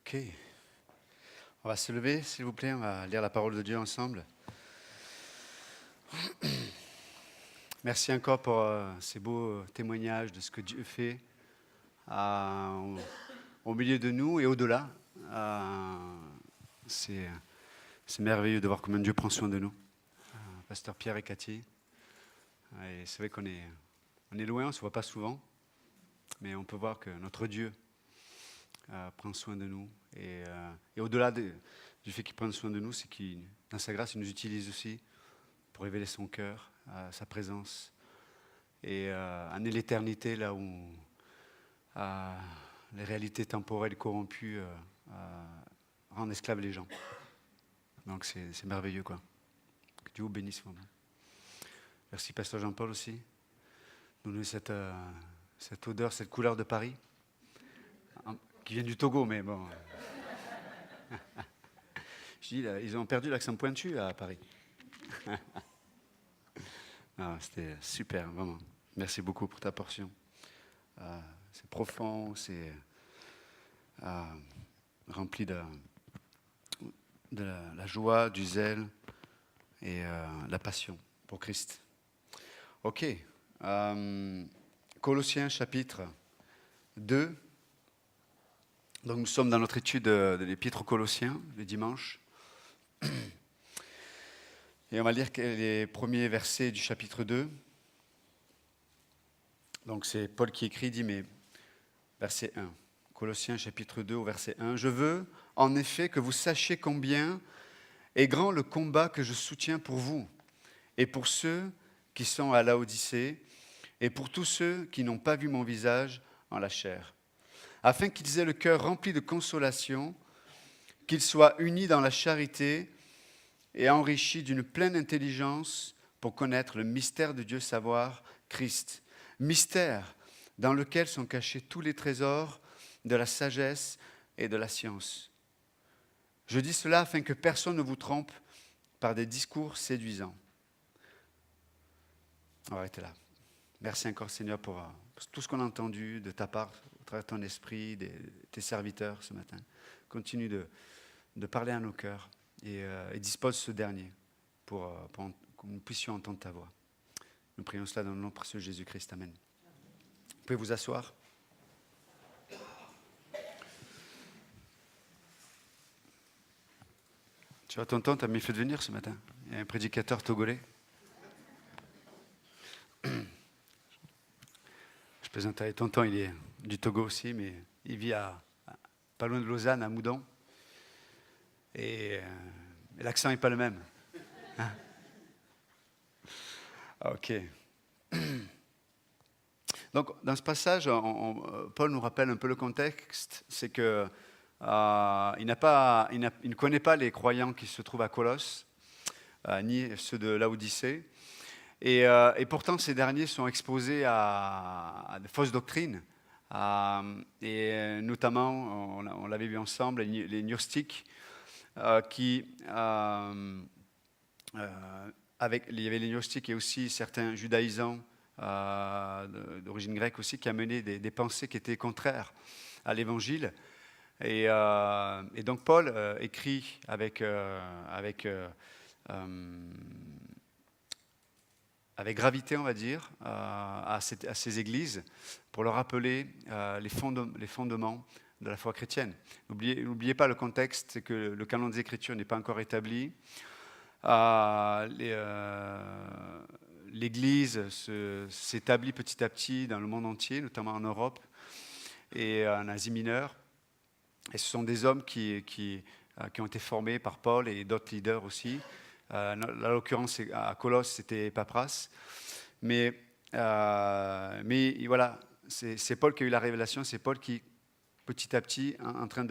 Ok. On va se lever, s'il vous plaît. On va lire la parole de Dieu ensemble. Merci encore pour ces beaux témoignages de ce que Dieu fait au milieu de nous et au-delà. C'est merveilleux de voir combien Dieu prend soin de nous. Pasteur Pierre et Cathy. Et c'est vrai qu'on est loin, on ne se voit pas souvent, mais on peut voir que notre Dieu prend soin de nous. Et au-delà du fait qu'il prenne soin de nous, c'est qu'il, dans sa grâce, il nous utilise aussi pour révéler son cœur, sa présence, et amener l'éternité là où les réalités temporelles corrompues rendent esclaves les gens. Donc c'est merveilleux, quoi. Que Dieu vous bénisse vraiment. Merci Pasteur Jean-Paul aussi. Nous donner cette odeur, cette couleur de Paris, qui vient du Togo, mais bon. Je dis, là, ils ont perdu l'accent pointu à Paris. C'était super, vraiment. Merci beaucoup pour ta portion. C'est profond, c'est rempli de la joie, du zèle et la passion pour Christ. Ok. Colossiens chapitre 2. Donc nous sommes dans notre étude de l'Épître aux Colossiens, le dimanche. Et on va lire les premiers versets du chapitre 2. Donc c'est Paul qui écrit, dit, mais verset 1. Colossiens chapitre 2 au verset 1. « Je veux en effet que vous sachiez combien est grand le combat que je soutiens pour vous et pour ceux qui sont à Laodicée et pour tous ceux qui n'ont pas vu mon visage en la chair, afin qu'ils aient le cœur rempli de consolation, qu'ils soient unis dans la charité et enrichis d'une pleine intelligence pour connaître le mystère de Dieu, savoir Christ, mystère dans lequel sont cachés tous les trésors de la sagesse et de la science. Je dis cela afin que personne ne vous trompe par des discours séduisants. » On va arrêter là. Merci encore Seigneur pour tout ce qu'on a entendu de ta part, au travers de ton esprit, de tes serviteurs ce matin. Continue de parler à nos cœurs et dispose ce dernier pour que nous puissions entendre ta voix. Nous prions cela dans le nom précieux de Jésus-Christ. Amen. Vous pouvez vous asseoir. Tu vois, tonton, t'as mis fait de venir ce matin. Il y a un prédicateur togolais. Je plaisante avec tonton, il est du Togo aussi, mais il vit pas loin de Lausanne, à Moudon. Et l'accent n'est pas le même. Hein? Ok. Donc, dans ce passage, Paul nous rappelle un peu le contexte. C'est que il ne connaît pas les croyants qui se trouvent à Colosse, ni ceux de Laodicée. Et pourtant, ces derniers sont exposés à de fausses doctrines. Et notamment, on l'avait vu ensemble, les gnostiques, il y avait les gnostiques et aussi certains judaïsants d'origine grecque aussi, qui amenaient des pensées qui étaient contraires à l'évangile. Et donc Paul écrit avec gravité, on va dire, à ces églises pour leur rappeler les fondements de la foi chrétienne. N'oubliez pas le contexte, c'est que le canon des Écritures n'est pas encore établi. L'Église s'établit petit à petit dans le monde entier, notamment en Europe et en Asie mineure. Et ce sont des hommes qui ont été formés par Paul et d'autres leaders aussi. Là, en l'occurrence, à Colosse, c'était Papras. Mais voilà, c'est Paul qui a eu la révélation, c'est Paul qui, petit à petit, est en train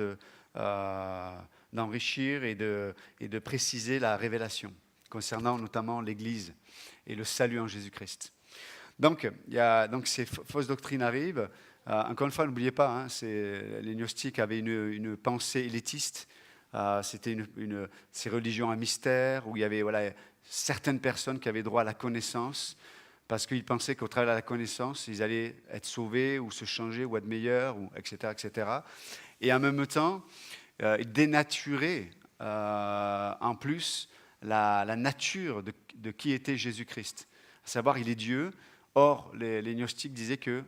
d'enrichir et de préciser la révélation, concernant notamment l'Église et le salut en Jésus-Christ. Donc ces fausses doctrines arrivent. Encore une fois, n'oubliez pas, les gnostiques avaient une pensée élitiste. C'était ces religions à mystère où il y avait certaines personnes qui avaient droit à la connaissance parce qu'ils pensaient qu'au travers de la connaissance, ils allaient être sauvés ou se changer ou être meilleurs, etc., etc. Et en même temps, dénaturer en plus la nature de qui était Jésus-Christ. À savoir, il est Dieu. Or, les gnostiques disaient que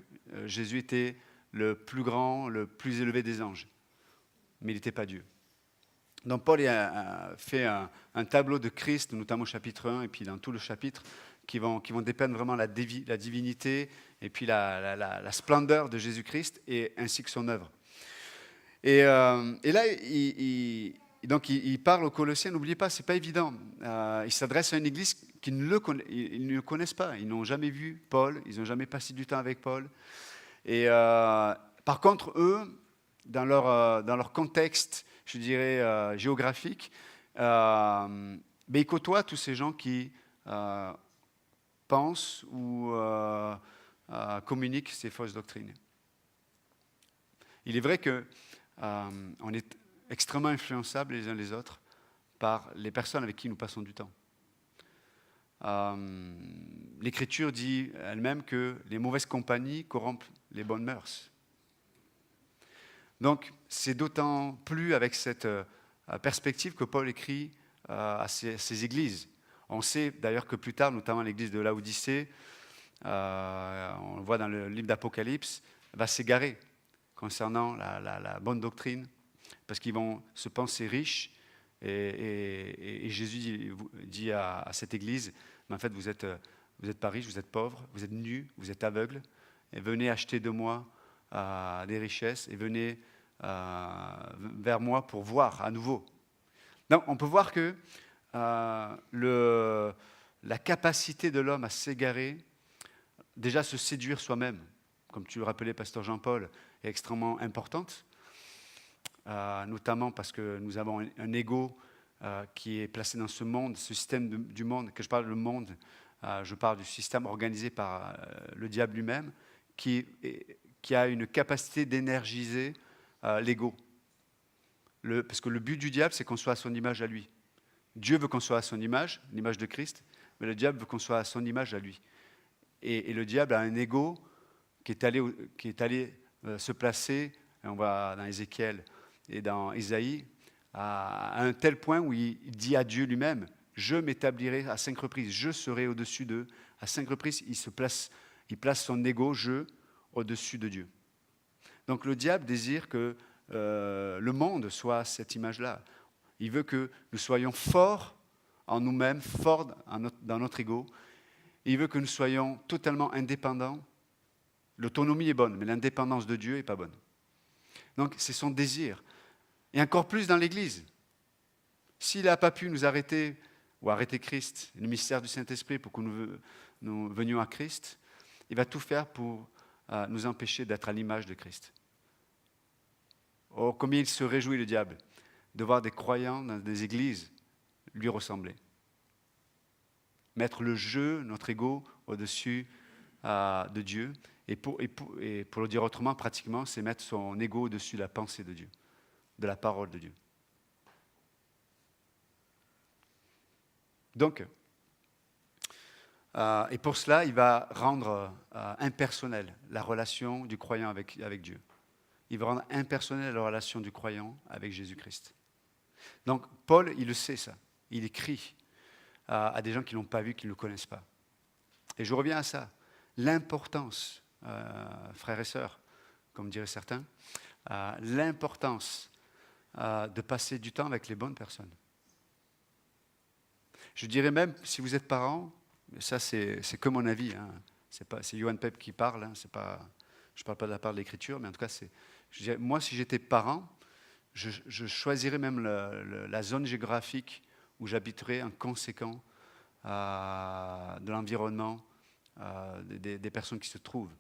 Jésus était le plus grand, le plus élevé des anges. Mais il n'était pas Dieu. Donc Paul fait un tableau de Christ, notamment au chapitre 1 et puis dans tout le chapitre, qui vont dépeindre vraiment la divinité et puis la splendeur de Jésus-Christ et ainsi que son œuvre. Et là, il parle aux Colossiens, n'oubliez pas, ce n'est pas évident. Il s'adresse à une église qui ne le connaissent pas. Ils n'ont jamais vu Paul, ils n'ont jamais passé du temps avec Paul. Et par contre, eux, dans leur contexte, je dirais, géographique, ils côtoient tous ces gens qui pensent ou communiquent ces fausses doctrines. Il est vrai qu'on est extrêmement influençables les uns les autres par les personnes avec qui nous passons du temps. L'Écriture dit elle-même que les mauvaises compagnies corrompent les bonnes mœurs. Donc, c'est d'autant plus avec cette perspective que Paul écrit à ces églises. On sait d'ailleurs que plus tard, notamment l'église de Laodicée, on le voit dans le livre d'Apocalypse, va s'égarer concernant la bonne doctrine, parce qu'ils vont se penser riches, et Jésus dit à cette église, mais en fait, vous êtes pas riches, vous êtes pauvres, vous êtes nus, vous êtes aveugles, et venez acheter de moi des richesses, et venez vers moi pour voir à nouveau. Donc, on peut voir que la capacité de l'homme à s'égarer, déjà se séduire soi-même, comme tu le rappelais, pasteur Jean-Paul, est extrêmement importante, notamment parce que nous avons un ego qui est placé dans ce monde, ce système du monde. Que je parle du monde, je parle du système organisé par le diable lui-même, qui a une capacité d'énergiser l'ego. Parce que le but du diable, c'est qu'on soit à son image à lui. Dieu veut qu'on soit à son image, l'image de Christ, mais le diable veut qu'on soit à son image à lui. Et le diable a un ego qui est allé se placer, on va dans Ézéchiel et dans Isaïe, à un tel point où il dit à Dieu lui-même, je m'établirai à 5 reprises, je serai au-dessus d'eux. À 5 reprises, il place son ego, je, au-dessus de Dieu. Donc le diable désire que le monde soit cette image-là. Il veut que nous soyons forts en nous-mêmes, forts dans notre ego. Il veut que nous soyons totalement indépendants. L'autonomie est bonne, mais l'indépendance de Dieu n'est pas bonne. Donc c'est son désir. Et encore plus dans l'Église. S'il n'a pas pu nous arrêter, ou arrêter Christ, le mystère du Saint-Esprit pour que nous venions à Christ, il va tout faire pour nous empêcher d'être à l'image de Christ. Oh, combien il se réjouit, le diable, de voir des croyants dans des églises lui ressembler. Mettre le jeu, notre ego, au-dessus de Dieu. Et pour le dire autrement, pratiquement, c'est mettre son ego au-dessus de la pensée de Dieu, de la parole de Dieu. Donc, et pour cela, il va rendre impersonnelle la relation du croyant avec Dieu. Il va rendre impersonnelle la relation du croyant avec Jésus-Christ. Donc, Paul, il le sait ça. Il écrit à des gens qui ne l'ont pas vu, qui ne le connaissent pas. Et je reviens à ça. L'importance, frères et sœurs, comme diraient certains, l'importance de passer du temps avec les bonnes personnes. Je dirais même, si vous êtes parents, ça c'est que mon avis, hein, c'est Johan Pep qui parle, hein, je ne parle pas de la part de l'Écriture, mais en tout cas, je dirais, moi si j'étais parent, je choisirais même la zone géographique où j'habiterais en conséquent de l'environnement des personnes qui se trouvent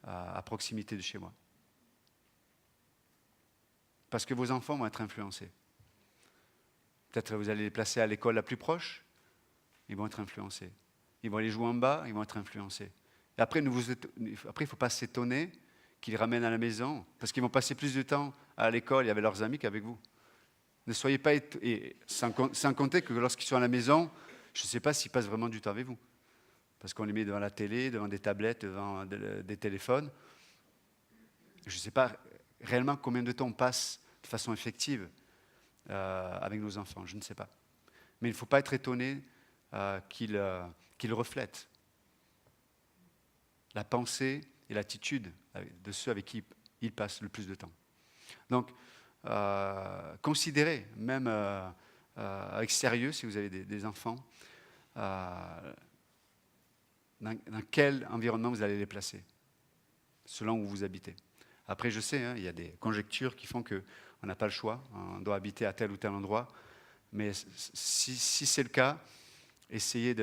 à proximité de chez moi. Parce que vos enfants vont être influencés. Peut-être que vous allez les placer à l'école la plus proche, ils vont être influencés. Ils vont aller jouer en bas, ils vont être influencés. Et après, il ne faut pas s'étonner qu'ils les ramènent à la maison, parce qu'ils vont passer plus de temps à l'école et avec leurs amis qu'avec vous. Ne soyez pas étonnés, sans compter que lorsqu'ils sont à la maison, je ne sais pas s'ils passent vraiment du temps avec vous. Parce qu'on les met devant la télé, devant des tablettes, devant des téléphones. Je ne sais pas réellement combien de temps on passe de façon effective avec nos enfants, je ne sais pas. Mais il ne faut pas être étonné qu'ils reflètent la pensée et l'attitude de ceux avec qui ils passent le plus de temps. Donc, considérez, même avec sérieux, si vous avez des enfants, dans quel environnement vous allez les placer, selon où vous habitez. Après, je sais, il y a des conjectures qui font qu'on n'a pas le choix, on doit habiter à tel ou tel endroit, mais si c'est le cas, essayez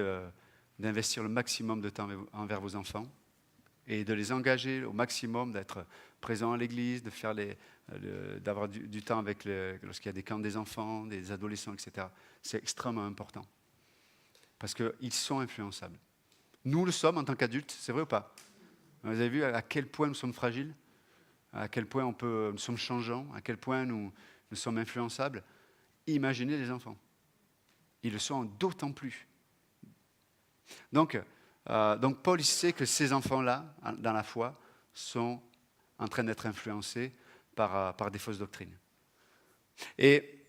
d'investir le maximum de temps envers vos enfants et de les engager au maximum, d'être présents à l'église, d'avoir du temps lorsqu'il y a des camps des enfants, des adolescents, etc. C'est extrêmement important parce qu'ils sont influençables. Nous le sommes en tant qu'adultes, c'est vrai ou pas? Vous avez vu à quel point nous sommes fragiles, à quel point nous sommes changeants, à quel point nous sommes influençables. Imaginez les enfants. Ils le sont d'autant plus. Donc Paul, il sait que ces enfants-là, dans la foi, sont en train d'être influencés par des fausses doctrines. Et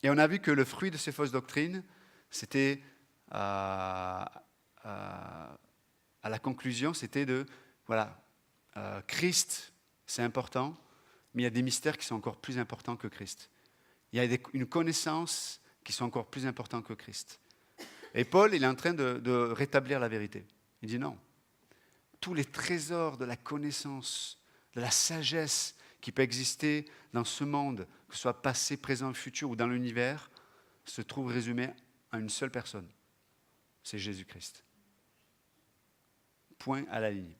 on a vu que le fruit de ces fausses doctrines, c'était à la conclusion, c'était Christ, c'est important, mais il y a des mystères qui sont encore plus importants que Christ. Il y a une connaissance qui sont encore plus importants que Christ. Et Paul, il est en train de rétablir la vérité. Il dit non. Tous les trésors de la connaissance, de la sagesse qui peut exister dans ce monde, que ce soit passé, présent, futur ou dans l'univers, se trouvent résumés en une seule personne. C'est Jésus-Christ. Point à la ligne.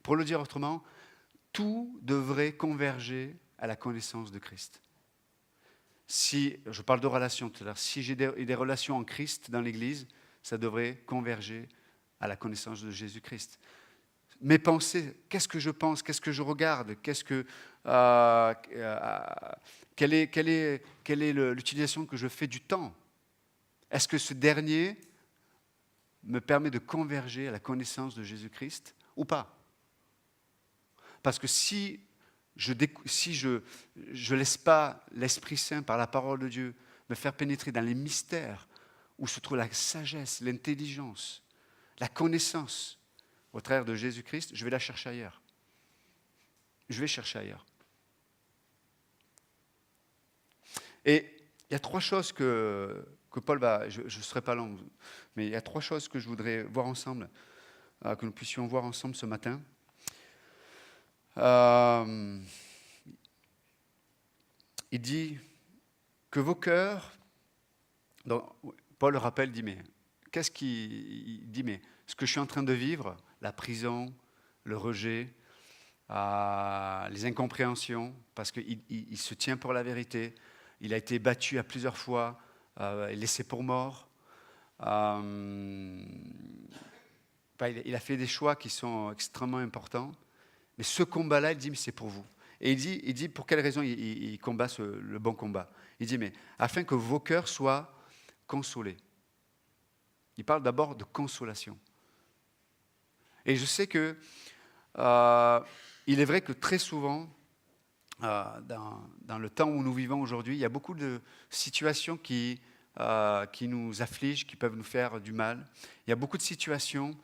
Pour le dire autrement, tout devrait converger à la connaissance de Christ. Si, je parle de relations tout à l'heure, si j'ai des relations en Christ dans l'Église, ça devrait converger à la connaissance de Jésus-Christ. Mes pensées, qu'est-ce que je pense, qu'est-ce que je regarde, quelle est l'utilisation que je fais du temps? Est-ce que ce dernier me permet de converger à la connaissance de Jésus-Christ ou pas? Parce que si je laisse pas l'Esprit Saint par la parole de Dieu me faire pénétrer dans les mystères où se trouve la sagesse, l'intelligence, la connaissance au travers de Jésus-Christ, je vais la chercher ailleurs. Je vais chercher ailleurs. Et il y a trois choses que Paul va... Je ne serai pas long, mais il y a trois choses que je voudrais voir ensemble, que nous puissions voir ensemble ce matin. Il dit que vos cœurs... Donc, Paul le rappelle, il dit, mais qu'est-ce qu'il dit, mais ce que je suis en train de vivre, la prison, le rejet, les incompréhensions, parce qu'il se tient pour la vérité, il a été battu à plusieurs fois, laissé pour mort, il a fait des choix qui sont extrêmement importants, mais ce combat-là, il dit, mais c'est pour vous. Et il dit pour quelle raison il combat le bon combat. Il dit, mais afin que vos cœurs soient consolés. Il parle d'abord de consolation. Et je sais que il est vrai que très souvent, dans le temps où nous vivons aujourd'hui, il y a beaucoup de situations qui nous affligent, qui peuvent nous faire du mal. Il y a beaucoup de situations,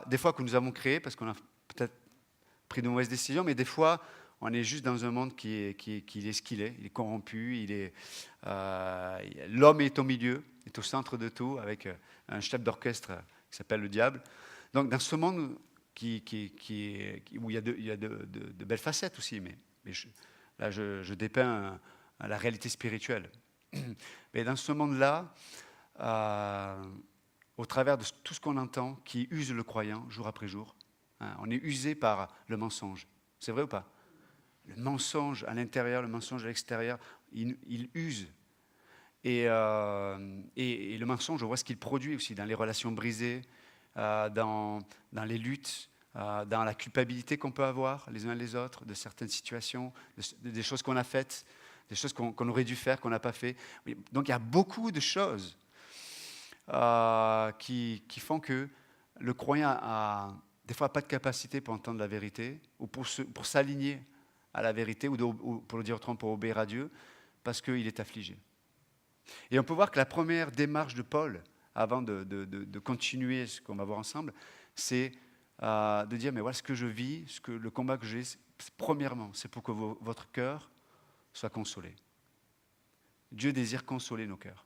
des fois que nous avons créées, parce qu'on a peut-être pris de mauvaises décisions, mais des fois, on est juste dans un monde qui est ce qu'il est. Il est corrompu, l'homme est au milieu, est au centre de tout, avec un chef d'orchestre qui s'appelle le diable. Donc, dans ce monde où il y a de belles facettes aussi, mais je dépeins la réalité spirituelle. Mais dans ce monde-là, au travers de tout ce qu'on entend, qui use le croyant jour après jour, on est usé par le mensonge. C'est vrai ou pas? Le mensonge à l'intérieur, le mensonge à l'extérieur, il use. Et le mensonge, on voit ce qu'il produit aussi dans les relations brisées, dans les luttes, dans la culpabilité qu'on peut avoir les uns les autres de certaines situations, des choses qu'on a faites, des choses qu'on aurait dû faire, qu'on n'a pas fait. Donc il y a beaucoup de choses qui font que le croyant des fois pas de capacité pour entendre la vérité, ou pour s'aligner à la vérité, ou pour le dire autrement, pour obéir à Dieu, parce qu'il est affligé. Et on peut voir que la première démarche de Paul, avant de continuer ce qu'on va voir ensemble, c'est de dire, mais voilà ce que je vis, le combat que j'ai, premièrement, c'est pour que votre cœur soit consolé. Dieu désire consoler nos cœurs.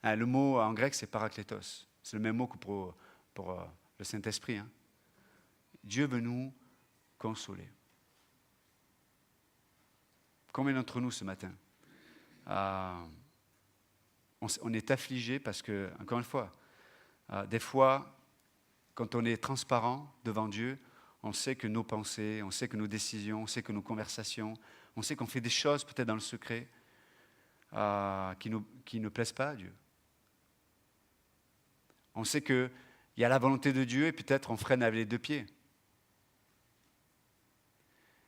Hein, le mot en grec, c'est parakletos. C'est le même mot que pour le Saint-Esprit. Hein. Dieu veut nous consoler. Combien d'entre nous ce matin on est affligé parce que, encore une fois, des fois, quand on est transparent devant Dieu, on sait que nos pensées, on sait que nos décisions, on sait que nos conversations, on sait qu'on fait des choses peut-être dans le secret qui ne plaisent pas à Dieu. On sait qu'il y a la volonté de Dieu et peut-être on freine avec les deux pieds.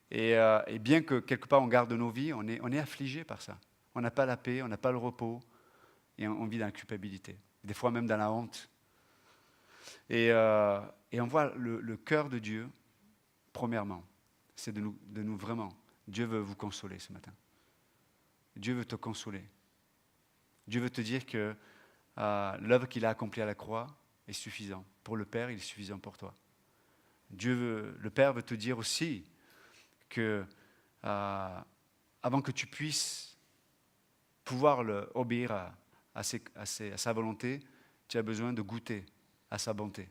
Et bien que quelque part on garde nos vies, on est affligé par ça. On n'a pas la paix, on n'a pas le repos et on vit dans la culpabilité. Des fois même dans la honte. Et on voit le cœur de Dieu, premièrement, c'est de nous vraiment. Dieu veut vous consoler ce matin. Dieu veut te consoler. Dieu veut te dire que l'œuvre qu'il a accomplie à la croix est suffisante. Pour le Père, il est suffisant pour toi. Le Père veut te dire aussi que avant que tu puisses pouvoir obéir à sa volonté, tu as besoin de goûter à sa bonté.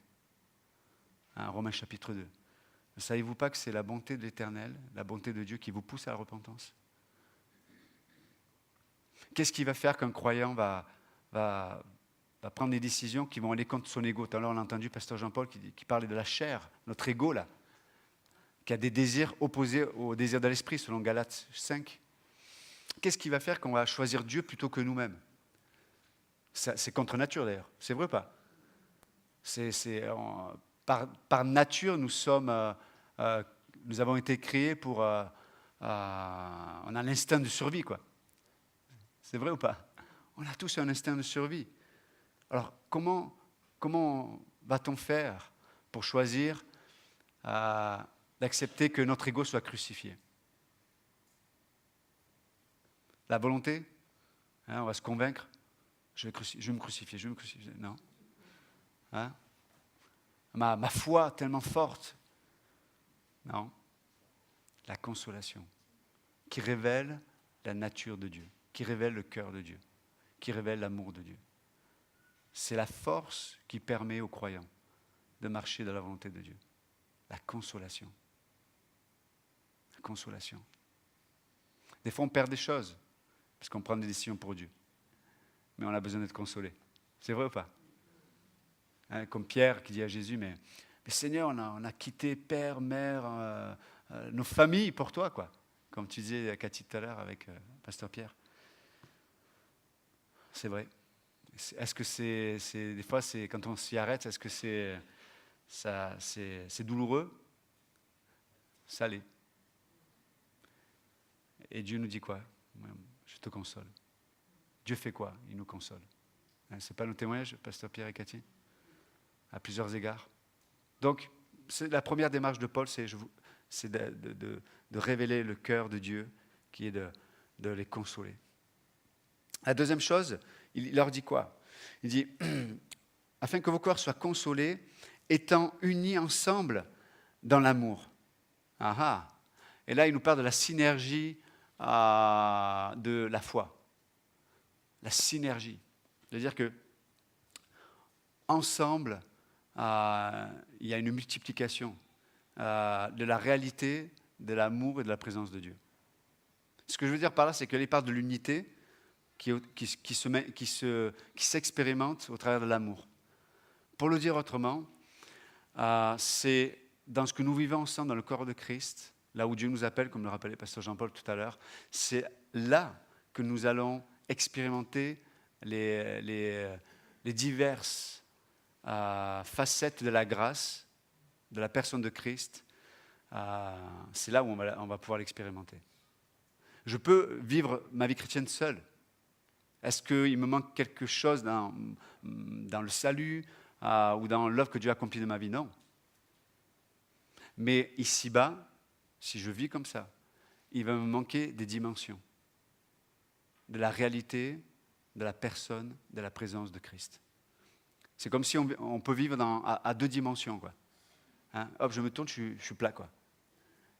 Hein, Romains chapitre 2. Ne savez-vous pas que c'est la bonté de l'Éternel, la bonté de Dieu qui vous pousse à la repentance? Qu'est-ce qui va faire qu'un croyant va prendre des décisions qui vont aller contre son ego? Tout à l'heure, on a entendu Pasteur Jean-Paul qui parlait de la chair, notre ego là, qui a des désirs opposés aux désirs de l'esprit, selon Galates 5. Qu'est-ce qui va faire qu'on va choisir Dieu plutôt que nous-mêmes? C'est contre nature d'ailleurs, c'est vrai ou pas? Par nature, nous avons été créés pour... on a l'instinct de survie, quoi. C'est vrai ou pas? On a tous un instinct de survie. Alors, comment va-t-on faire pour choisir d'accepter que notre ego soit crucifié? La volonté, hein, on va se convaincre, je vais me crucifier. Non. Hein? Ma foi tellement forte. Non. La consolation, qui révèle la nature de Dieu, qui révèle le cœur de Dieu, qui révèle l'amour de Dieu. C'est la force qui permet aux croyants de marcher dans la volonté de Dieu. La consolation. La consolation. Des fois, on perd des choses, parce qu'on prend des décisions pour Dieu. Mais on a besoin d'être consolé. C'est vrai ou pas? Hein, comme Pierre qui dit à Jésus, mais Seigneur, on a quitté père, mère, nos familles pour toi, quoi. Comme tu disais à Cathy tout à l'heure avec Pasteur Pierre. C'est vrai. Est-ce que des fois, quand on s'y arrête, est-ce que c'est douloureux? Ça l'est. Et Dieu nous dit quoi? Je te console. Dieu fait quoi? Il nous console. Hein, c'est pas nos témoignages, Pasteur Pierre et Cathy? À plusieurs égards. Donc, la première démarche de Paul, c'est de révéler le cœur de Dieu, qui est de les consoler. La deuxième chose, il leur dit quoi? Il dit, afin que vos cœurs soient consolés, étant unis ensemble dans l'amour. Ah ah. Et là, il nous parle de la synergie de la foi. La synergie. C'est-à-dire que ensemble, il y a une multiplication de la réalité, de l'amour et de la présence de Dieu. Ce que je veux dire par là, c'est qu'il parle de l'unité qui s'expérimente au travers de l'amour. Pour le dire autrement, c'est dans ce que nous vivons ensemble dans le corps de Christ, là où Dieu nous appelle, comme le rappelait Pasteur Jean-Paul tout à l'heure, c'est là que nous allons expérimenter les diverses facettes de la grâce, de la personne de Christ. C'est là où on va pouvoir l'expérimenter. Je peux vivre ma vie chrétienne seule. Est-ce qu'il me manque quelque chose dans le salut ou dans l'œuvre que Dieu a accomplie de ma vie? Non. Mais ici-bas, si je vis comme ça, il va me manquer des dimensions, de la réalité, de la personne, de la présence de Christ. C'est comme si on peut vivre à deux dimensions, quoi. Hein? Hop, je me tourne, je suis plat, quoi.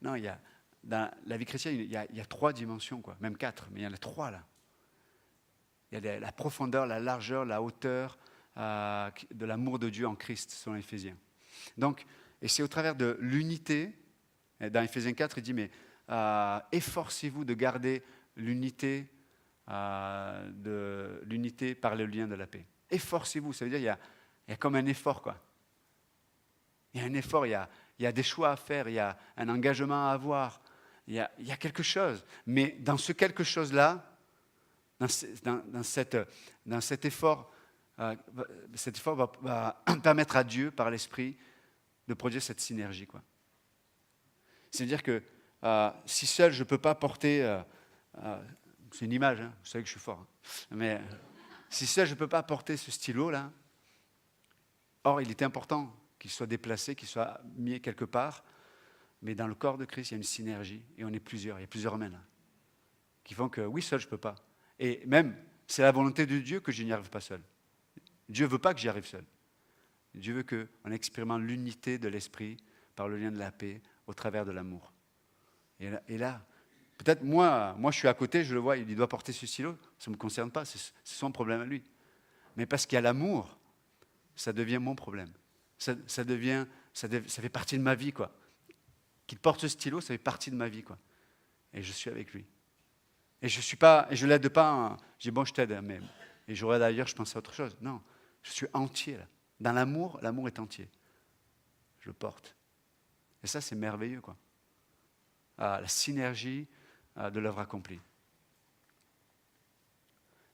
Non, dans la vie chrétienne, il y a trois dimensions, quoi. Même quatre, mais il y en a trois, là. Il y a la profondeur, la largeur, la hauteur de l'amour de Dieu en Christ, selon Éphésiens. Donc, et c'est au travers de l'unité, dans Éphésiens 4, il dit, mais efforcez-vous de garder l'unité par le lien de la paix. Efforcez-vous, ça veut dire il y a comme un effort, quoi. Il y a un effort, il y a des choix à faire, il y a un engagement à avoir, il y a quelque chose. Mais dans ce quelque chose-là, dans cet effort, va permettre à Dieu, par l'Esprit, de produire cette synergie, quoi. C'est-à-dire que si seul je ne peux pas porter, c'est une image, hein, vous savez que je suis fort, hein, mais si seul je ne peux pas porter ce stylo-là, or il était important qu'il soit déplacé, qu'il soit mis quelque part, mais dans le corps de Christ, il y a une synergie, et on est plusieurs, il y a plusieurs mains là, qui font que oui, seul je ne peux pas. Et même, c'est la volonté de Dieu que je n'y arrive pas seul. Dieu ne veut pas que j'y arrive seul. Dieu veut qu'on expérimente l'unité de l'esprit par le lien de la paix au travers de l'amour. Et là peut-être moi, je suis à côté, je le vois, il doit porter ce stylo, ça ne me concerne pas, c'est son problème à lui. Mais parce qu'il y a l'amour, ça devient mon problème. Ça fait partie de ma vie, quoi. Qu'il porte ce stylo, ça fait partie de ma vie, quoi. Et je suis avec lui. Et je l'aide pas, je dis bon, je t'aide, mais et j'aurais d'ailleurs, je pense à autre chose. Non, je suis entier là. Dans l'amour est entier. Je le porte. Et ça, c'est merveilleux, quoi. La synergie de l'œuvre accomplie.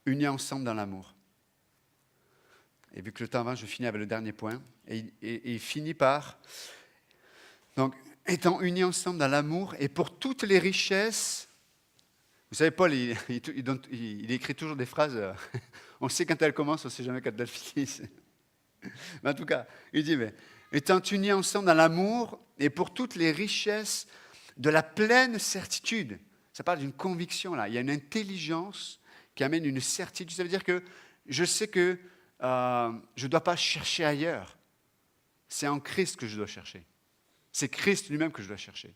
Unis ensemble dans l'amour. Et vu que le temps avance, je finis avec le dernier point. Et il finit par, donc, étant unis ensemble dans l'amour et pour toutes les richesses. Vous savez, Paul, il écrit toujours des phrases, on sait quand elles commencent, on ne sait jamais quand elles finissent. Mais en tout cas, il dit, mais, étant unis ensemble dans l'amour et pour toutes les richesses de la pleine certitude. Ça parle d'une conviction, là. Il y a une intelligence qui amène une certitude. Ça veut dire que je sais que je ne dois pas chercher ailleurs. C'est en Christ que je dois chercher. C'est Christ lui-même que je dois chercher.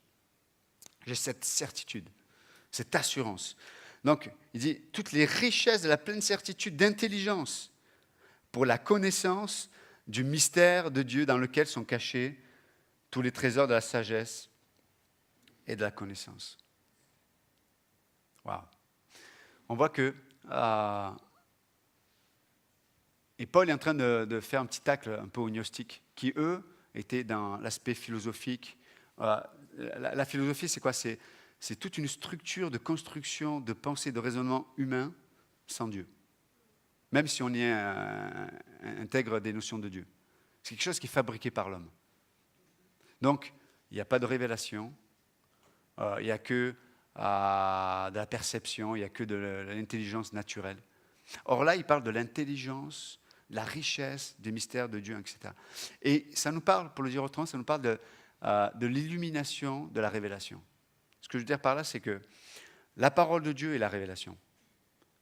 J'ai cette certitude, cette assurance. Donc, il dit, toutes les richesses de la pleine certitude d'intelligence pour la connaissance du mystère de Dieu dans lequel sont cachés tous les trésors de la sagesse et de la connaissance. Waouh. On voit que et Paul est en train de faire un petit tacle un peu aux gnostiques, qui eux étaient dans l'aspect philosophique. La philosophie, c'est quoi? C'est toute une structure de construction, de pensée, de raisonnement humain sans Dieu. Même si on y intègre des notions de Dieu. C'est quelque chose qui est fabriqué par l'homme. Donc, il n'y a pas de révélation, il n'y a que de la perception, il n'y a que de l'intelligence naturelle. Or là, il parle de l'intelligence, de la richesse, des mystères de Dieu, etc. Et ça nous parle, pour le dire autrement, ça nous parle de l'illumination, de la révélation. Ce que je veux dire par là, c'est que la parole de Dieu est la révélation.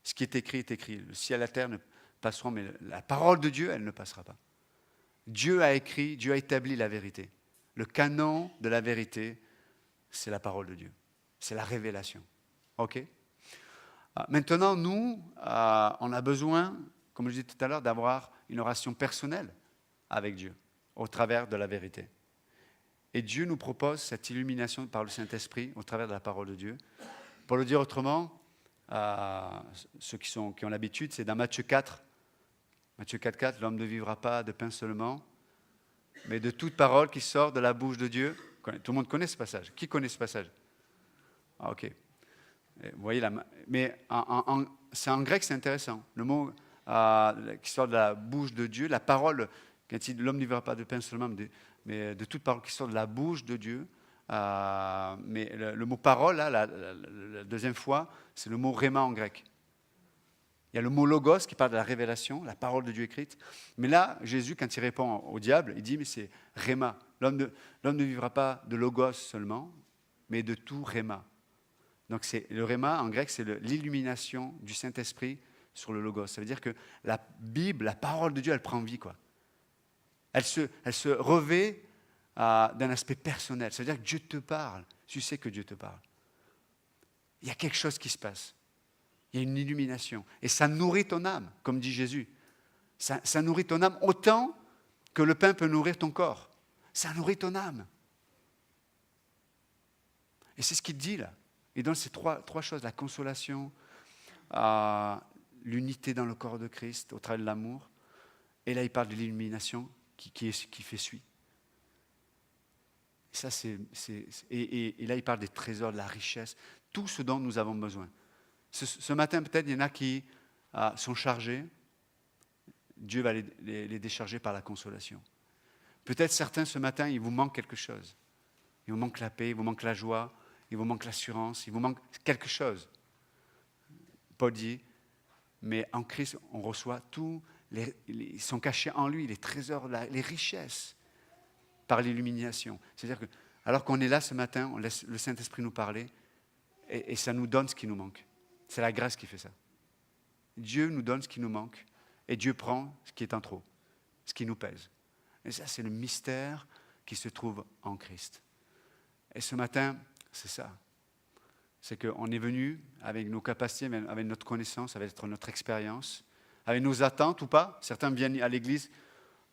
Ce qui est écrit est écrit. Le ciel et la terre ne passeront, mais la parole de Dieu, elle ne passera pas. Dieu a écrit, Dieu a établi la vérité. Le canon de la vérité, c'est la parole de Dieu. C'est la révélation. OK? Maintenant, nous, on a besoin, comme je disais tout à l'heure, d'avoir une relation personnelle avec Dieu, au travers de la vérité. Et Dieu nous propose cette illumination par le Saint-Esprit, au travers de la parole de Dieu. Pour le dire autrement, ceux qui ont l'habitude, c'est dans Matthieu 4. Matthieu 4,4, l'homme ne vivra pas de pain seulement, mais de toute parole qui sort de la bouche de Dieu. Tout le monde connaît ce passage. Qui connaît ce passage? Ok. Vous voyez, mais c'est en grec, c'est intéressant. Le mot qui sort de la bouche de Dieu, la parole, quand il dit l'homme ne vivra pas de pain seulement, mais de toute parole qui sort de la bouche de Dieu. Mais le mot parole, là, la deuxième fois, c'est le mot rhéma en grec. Il y a le mot logos qui parle de la révélation, la parole de Dieu écrite. Mais là, Jésus, quand il répond au diable, il dit, mais c'est rhéma, L'homme ne vivra pas de logos seulement, mais de tout réma. Donc le réma, en grec, c'est l'illumination du Saint-Esprit sur le logos. Ça veut dire que la Bible, la parole de Dieu, elle prend vie, quoi. Elle se revêt d'un aspect personnel. Ça veut dire que Dieu te parle. Tu sais que Dieu te parle. Il y a quelque chose qui se passe. Il y a une illumination. Et ça nourrit ton âme, comme dit Jésus. Ça nourrit ton âme autant que le pain peut nourrir ton corps. Ça nourrit ton âme. Et c'est ce qu'il dit là. Il donne ces trois choses, la consolation, l'unité dans le corps de Christ, au travers de l'amour. Et là, il parle de l'illumination qui fait suite. Ça, et là, il parle des trésors, de la richesse, tout ce dont nous avons besoin. Ce matin, peut-être, il y en a qui sont chargés. Dieu va les décharger par la consolation. Peut-être certains, ce matin, il vous manque quelque chose. Il vous manque la paix, il vous manque la joie, il vous manque l'assurance, il vous manque quelque chose. Paul dit, mais en Christ, on reçoit tout, ils sont cachés en lui, les trésors, les richesses, par l'illumination. C'est-à-dire que, alors qu'on est là ce matin, on laisse le Saint-Esprit nous parler, et ça nous donne ce qui nous manque. C'est la grâce qui fait ça. Dieu nous donne ce qui nous manque, et Dieu prend ce qui est en trop, ce qui nous pèse. Et ça, c'est le mystère qui se trouve en Christ. Et ce matin, c'est ça. C'est qu'on est venu avec nos capacités, avec notre connaissance, avec notre expérience, avec nos attentes ou pas. Certains viennent à l'église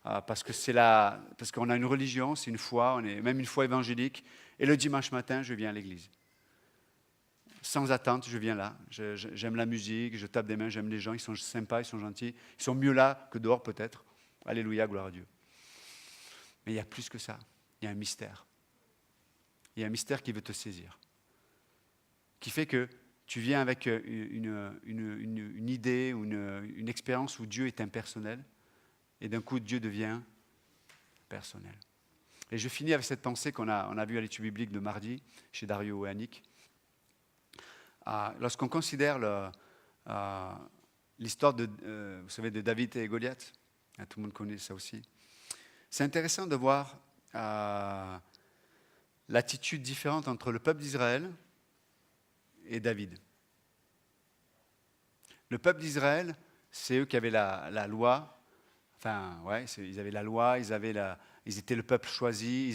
parce qu'on a une religion, c'est une foi, on est même une foi évangélique. Et le dimanche matin, je viens à l'église. Sans attente, je viens là. J'aime la musique, je tape des mains, j'aime les gens, ils sont sympas, ils sont gentils. Ils sont mieux là que dehors peut-être. Alléluia, gloire à Dieu. Mais il y a plus que ça. Il y a un mystère. Il y a un mystère qui veut te saisir. Qui fait que tu viens avec une idée ou une expérience où Dieu est impersonnel. Et d'un coup, Dieu devient personnel. Et je finis avec cette pensée qu'on a vue à l'étude biblique de mardi, chez Dario et Annick. Lorsqu'on considère l'histoire vous savez, de David et Goliath, tout le monde connaît ça aussi, c'est intéressant de voir l'attitude différente entre le peuple d'Israël et David. Le peuple d'Israël, c'est eux qui avaient la loi. Enfin, ouais, ils avaient la loi, ils étaient le peuple choisi,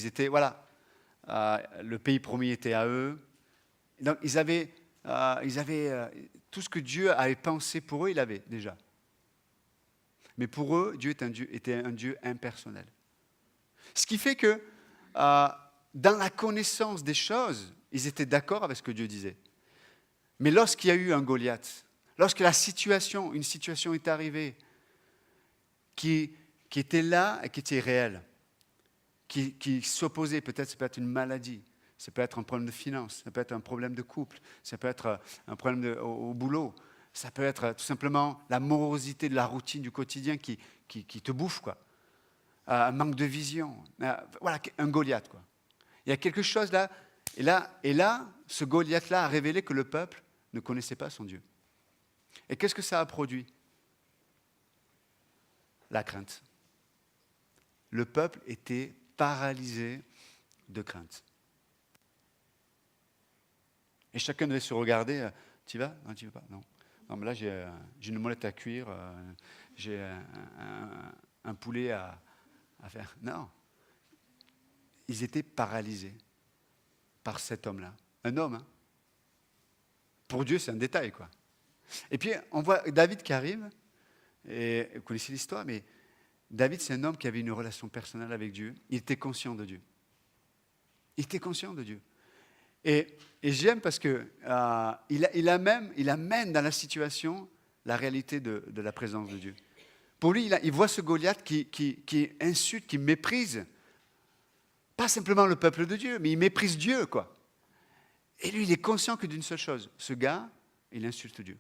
le pays promis était à eux. Donc, ils avaient tout ce que Dieu avait pensé pour eux, il l'avait déjà. Mais pour eux, Dieu était un Dieu impersonnel. Ce qui fait que, dans la connaissance des choses, ils étaient d'accord avec ce que Dieu disait. Mais lorsqu'il y a eu un Goliath, lorsque une situation est arrivée qui était là et qui était réelle, qui s'opposait, peut-être ça peut être une maladie, ça peut être un problème de finance, ça peut être un problème de couple, ça peut être un problème au boulot, ça peut être tout simplement la morosité de la routine du quotidien qui te bouffe, quoi. Un manque de vision, voilà, un Goliath, quoi. Il y a quelque chose là, et là, ce Goliath-là a révélé que le peuple ne connaissait pas son Dieu. Et qu'est-ce que ça a produit? La crainte. Le peuple était paralysé de crainte. Et chacun devait se regarder. Tu y vas? Non, tu ne veux pas? Non. Non, mais là, j'ai une molette à cuire, j'ai un poulet à faire. Non. Ils étaient paralysés par cet homme-là. Un homme, hein. Pour Dieu, c'est un détail, quoi. Et puis, on voit David qui arrive, et vous connaissez l'histoire, mais David, c'est un homme qui avait une relation personnelle avec Dieu. Il était conscient de Dieu. Il était conscient de Dieu. Et j'aime parce que il amène dans la situation la réalité de la présence de Dieu. Pour lui, il voit ce Goliath qui insulte, qui méprise, pas simplement le peuple de Dieu, mais il méprise Dieu, quoi. Et lui, il est conscient que d'une seule chose, ce gars, il insulte Dieu.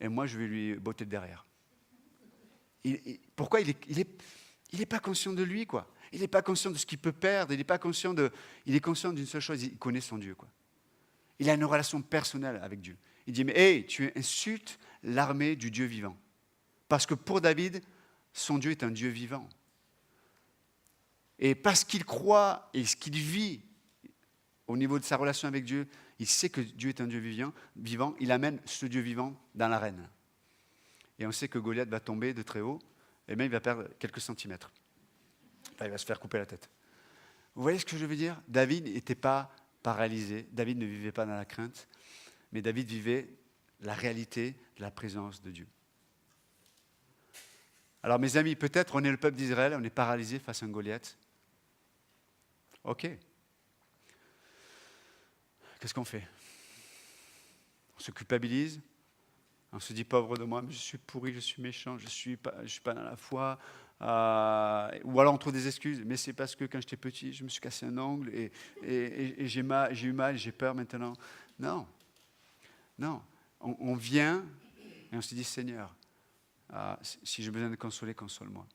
Et moi, je vais lui botter de derrière. Pourquoi il est pas conscient de lui, quoi. Il n'est pas conscient de ce qu'il peut perdre. Il est conscient d'une seule chose. Il connaît son Dieu, quoi. Il a une relation personnelle avec Dieu. Il dit, mais hey, tu insultes l'armée du Dieu vivant. Parce que pour David, son Dieu est un Dieu vivant. Et parce qu'il croit et ce qu'il vit au niveau de sa relation avec Dieu, il sait que Dieu est un Dieu vivant, il amène ce Dieu vivant dans l'arène. Et on sait que Goliath va tomber de très haut, et même il va perdre quelques centimètres. Enfin, il va se faire couper la tête. Vous voyez ce que je veux dire? David n'était pas paralysé, David ne vivait pas dans la crainte, mais David vivait la réalité de la présence de Dieu. Alors mes amis, peut-être on est le peuple d'Israël, on est paralysé face à un Goliath. Ok. Qu'est-ce qu'on fait? On se culpabilise, on se dit pauvre de moi, mais je suis pourri, je suis méchant, je ne suis pas dans la foi. Ou alors on trouve des excuses, mais c'est parce que quand j'étais petit, je me suis cassé un ongle et j'ai eu mal, j'ai peur maintenant. Non, non. On vient et on se dit Seigneur, si j'ai besoin de consoler, console-moi.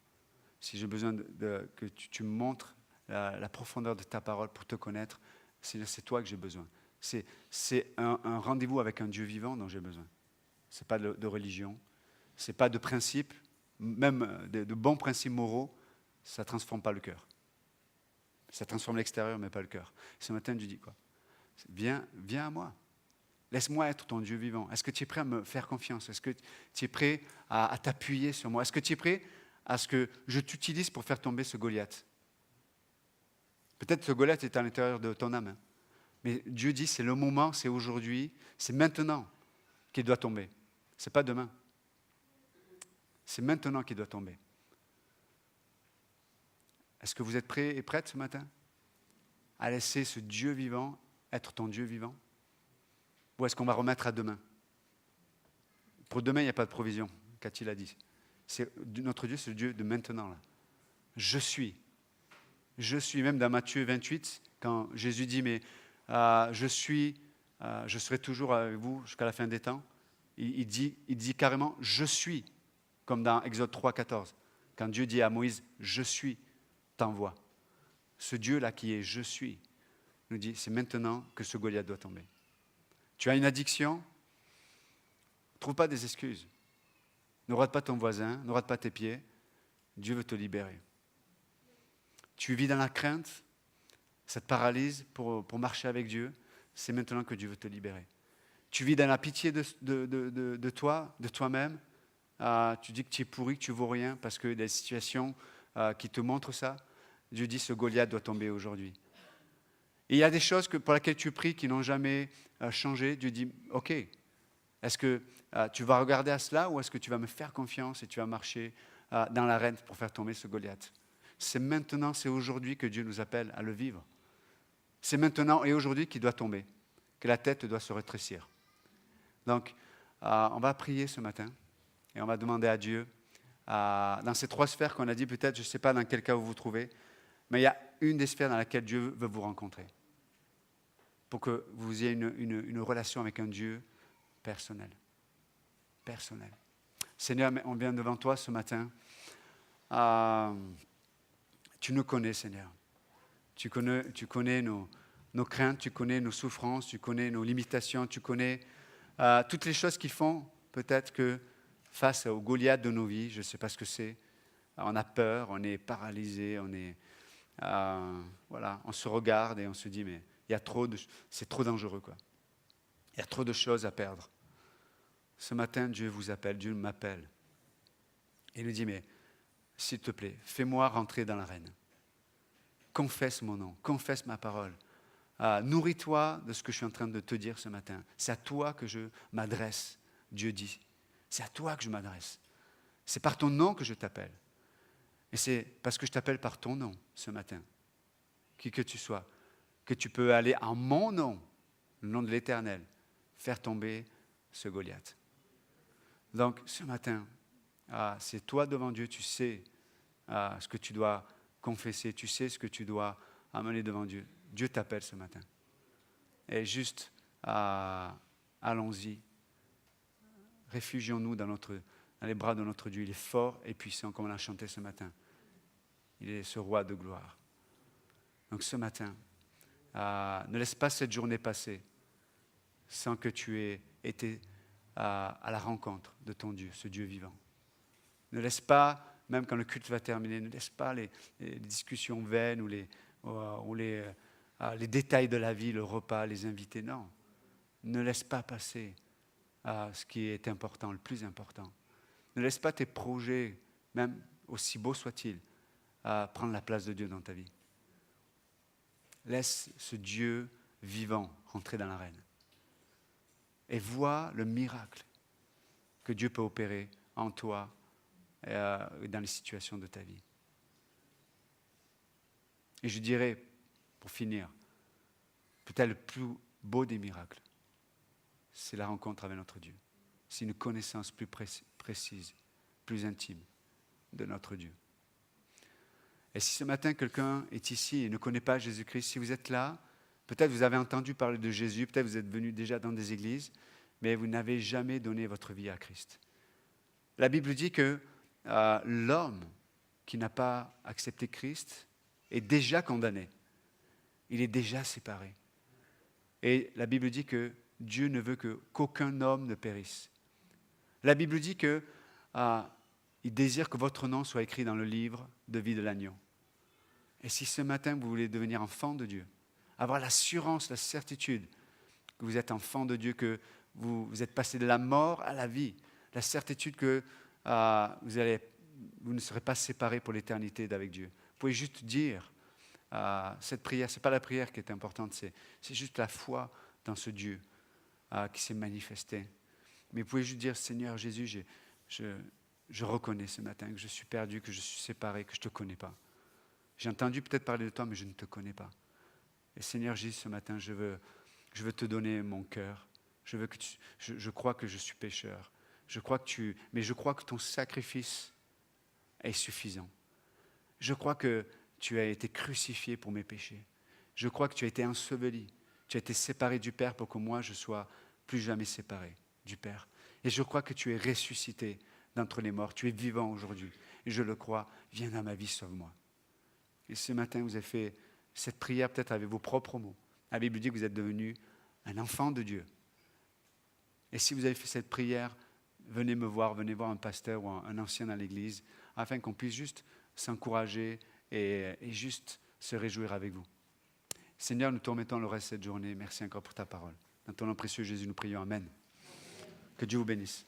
Si j'ai besoin que tu me montres la profondeur de ta parole pour te connaître, Seigneur, c'est toi que j'ai besoin. C'est un rendez-vous avec un Dieu vivant dont j'ai besoin. Ce n'est pas de religion, ce n'est pas de principes, même de bons principes moraux, ça ne transforme pas le cœur. Ça transforme l'extérieur, mais pas le cœur. Ce matin, Dieu dit quoi? Viens à moi. Laisse-moi être ton Dieu vivant. Est-ce que tu es prêt à me faire confiance? Est-ce que tu es prêt à t'appuyer sur moi? Est-ce que tu es prêt à ce que je t'utilise pour faire tomber ce Goliath? Peut-être que ce Goliath est à l'intérieur de ton âme. Mais Dieu dit, c'est le moment, c'est aujourd'hui, c'est maintenant qu'il doit tomber. Ce n'est pas demain. C'est maintenant qu'il doit tomber. Est-ce que vous êtes prêts et prêtes ce matin à laisser ce Dieu vivant être ton Dieu vivant? Ou est-ce qu'on va remettre à demain? Pour demain, il n'y a pas de provision, qu'a-t-il a dit. Notre Dieu, c'est le Dieu de maintenant. Là. Je suis, même dans Matthieu 28, quand Jésus dit, mais je serai toujours avec vous jusqu'à la fin des temps. Il dit carrément, je suis, comme dans Exode 3, 14. Quand Dieu dit à Moïse, je suis, t'envoie. Ce Dieu-là qui est je suis, nous dit, c'est maintenant que ce Goliath doit tomber. Tu as une addiction, ne trouve pas des excuses. Ne rate pas ton voisin, ne rate pas tes pieds. Dieu veut te libérer. Tu vis dans la crainte, ça te paralyse pour marcher avec Dieu. C'est maintenant que Dieu veut te libérer. Tu vis dans la pitié de toi, de toi-même. Tu dis que tu es pourri, que tu ne vaux rien parce qu'il y a des situations qui te montrent ça. Dieu dit ce Goliath doit tomber aujourd'hui. Et il y a des choses pour lesquelles tu pries qui n'ont jamais changé. Dieu dit, ok, est-ce que tu vas regarder à cela ou est-ce que tu vas me faire confiance et tu vas marcher dans l'arène pour faire tomber ce Goliath? C'est maintenant, c'est aujourd'hui que Dieu nous appelle à le vivre. C'est maintenant et aujourd'hui qu'il doit tomber, que la tête doit se rétrécir. Donc, on va prier ce matin et on va demander à Dieu, dans ces 3 sphères qu'on a dit, peut-être, je ne sais pas dans quel cas vous vous trouvez, mais il y a une des sphères dans laquelle Dieu veut vous rencontrer pour que vous ayez une relation avec un Dieu personnel. Personnel. Seigneur, on vient devant toi ce matin. Tu nous connais, Seigneur. Tu connais nos craintes, tu connais nos souffrances, tu connais nos limitations, tu connais toutes les choses qui font peut-être que face au Goliath de nos vies, je ne sais pas ce que c'est, on a peur, on est paralysé, on se regarde et on se dit mais c'est trop dangereux quoi. Il y a trop de choses à perdre. Ce matin, Dieu vous appelle, Dieu m'appelle. Et il nous dit mais s'il te plaît, fais-moi rentrer dans l'arène. Confesse mon nom, confesse ma parole. Nourris-toi de ce que je suis en train de te dire ce matin. C'est à toi que je m'adresse, Dieu dit. C'est à toi que je m'adresse. C'est par ton nom que je t'appelle. Et c'est parce que je t'appelle par ton nom ce matin, qui que tu sois, que tu peux aller en mon nom, le nom de l'Éternel, faire tomber ce Goliath. Donc ce matin, c'est toi devant Dieu, tu sais ce que tu dois confesser, tu sais ce que tu dois amener devant Dieu. Dieu t'appelle ce matin. Et juste, allons-y. Réfugions-nous dans les bras de notre Dieu. Il est fort et puissant, comme on a chanté ce matin. Il est ce roi de gloire. Donc ce matin, ne laisse pas cette journée passer sans que tu aies été à la rencontre de ton Dieu, ce Dieu vivant. Ne laisse pas même quand le culte va terminer, ne laisse pas les discussions vaines ou les détails de la vie, le repas, les invités. Non, ne laisse pas passer ce qui est important, le plus important. Ne laisse pas tes projets, même aussi beaux soient-ils, prendre la place de Dieu dans ta vie. Laisse ce Dieu vivant rentrer dans l'arène. Et vois le miracle que Dieu peut opérer en toi et dans les situations de ta vie. Et je dirais, pour finir, peut-être le plus beau des miracles, c'est la rencontre avec notre Dieu. C'est une connaissance plus précise, plus intime de notre Dieu. Et si ce matin quelqu'un est ici et ne connaît pas Jésus-Christ, si vous êtes là, peut-être vous avez entendu parler de Jésus, peut-être vous êtes venu déjà dans des églises, mais vous n'avez jamais donné votre vie à Christ. La Bible dit que l'homme qui n'a pas accepté Christ est déjà condamné. Il est déjà séparé. Et la Bible dit que Dieu ne veut qu'aucun homme ne périsse. La Bible dit qu'il désire que votre nom soit écrit dans le livre de vie de l'agneau. Et si ce matin vous voulez devenir enfant de Dieu, avoir l'assurance, la certitude que vous êtes enfant de Dieu, que vous êtes passé de la mort à la vie, la certitude que vous ne serez pas séparés pour l'éternité d'avec Dieu. Vous pouvez juste dire cette prière, ce n'est pas la prière qui est importante, c'est juste la foi dans ce Dieu qui s'est manifesté. Mais vous pouvez juste dire, Seigneur Jésus, je reconnais ce matin que je suis perdu, que je suis séparé, que je ne te connais pas. J'ai entendu peut-être parler de toi, mais je ne te connais pas. Et Seigneur Jésus, ce matin, je veux te donner mon cœur. Je crois que je suis pécheur. Mais je crois que ton sacrifice est suffisant. Je crois que tu as été crucifié pour mes péchés. Je crois que tu as été enseveli. Tu as été séparé du Père pour que moi, je sois plus jamais séparé du Père. Et je crois que tu es ressuscité d'entre les morts. Tu es vivant aujourd'hui. Et je le crois. Viens dans ma vie, sauve-moi. Et ce matin, vous avez fait cette prière peut-être avec vos propres mots. La Bible dit que vous êtes devenu un enfant de Dieu. Et si vous avez fait cette prière, venez me voir, venez voir un pasteur ou un ancien dans l'église, afin qu'on puisse juste s'encourager et juste se réjouir avec vous. Seigneur, nous te remettons le reste de cette journée. Merci encore pour ta parole. Dans ton nom précieux, Jésus, nous prions. Amen. Que Dieu vous bénisse.